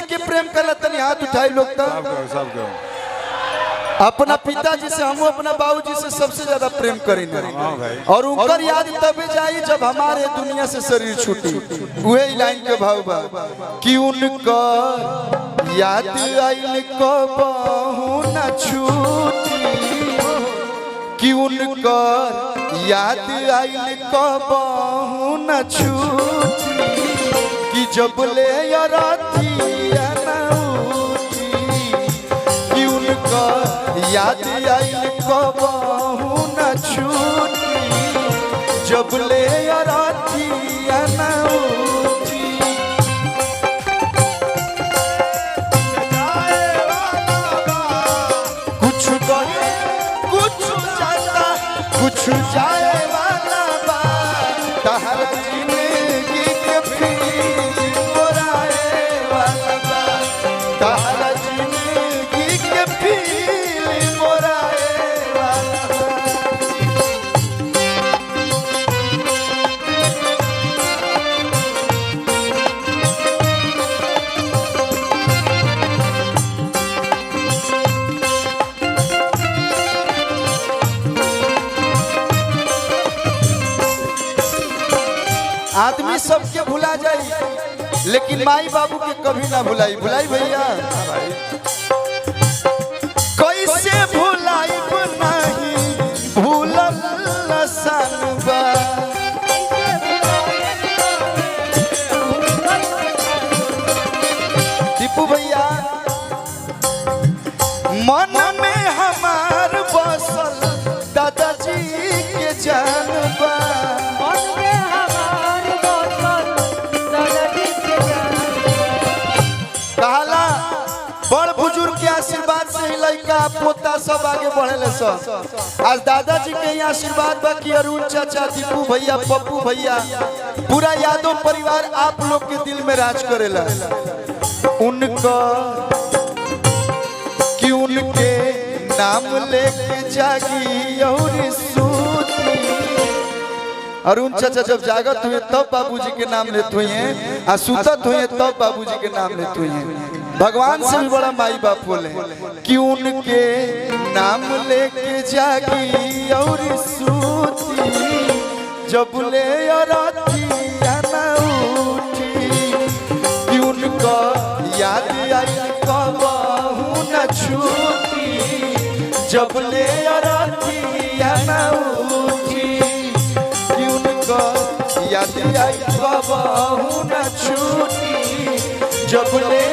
के प्रेम करला तनी हाथ उठाई लोग तो अपना पिताजी से हम अपना बाबूजी से सबसे ज्यादा प्रेम करेंगे और उनकर याद तबे जाई जब हमारे दुनिया से शरीर छूटी। वही लाइन के भाव बा कि उनकर याद आइल कबहू न छूटी, कि उनकर याद आइल कबहू न छूटी, कि जब ले रातिया न उठी, कि उनकर याद आइल कबहू न छूटी, जब ले रातिया न उठी। कुछ गए कुछ जाता कुछ जाए वाला बा, तहरा जिंदगी के फील मोराए वाला बा, तहरा जिंदगी के फील मोराए वाला बा। आदमी सबके भुला जाई लेकिन माई बाबू के कभी ना भुलाई। भुलाई भैया कैसे भुलाई नहीं भूलल सनबा, दीपू भैया मन में हमार बसल दादाजी के जानबा, कहला बड़ बुजुर्ग के आशीर्वाद से ही लड़का पोता सब आगे बढ़े सब। आज दादाजी के यहाँ आशीर्वाद बा कि अरुण चाचा, दीपू भैया, पप्पू भैया, पूरा यादव परिवार आप लोग के दिल में राज करेला। उनका कि उनके नाम लेके जागी और सूती। अरुण चाचा जब जागत हुए तब बाबूजी के नाम लेते हुए, आ सुतत हुए तब बाबूजी के नाम लेते हुए। भगवान से भी बड़ा माई बाप बोले कि उनके नाम लेके जागी और सूती, जब ले रातिया न उठी, कि उनका याद आइल कबहू न छूटी, जब ले रातिया न उठी, कि उनका याद आइल कबहू न छूटी, जब ले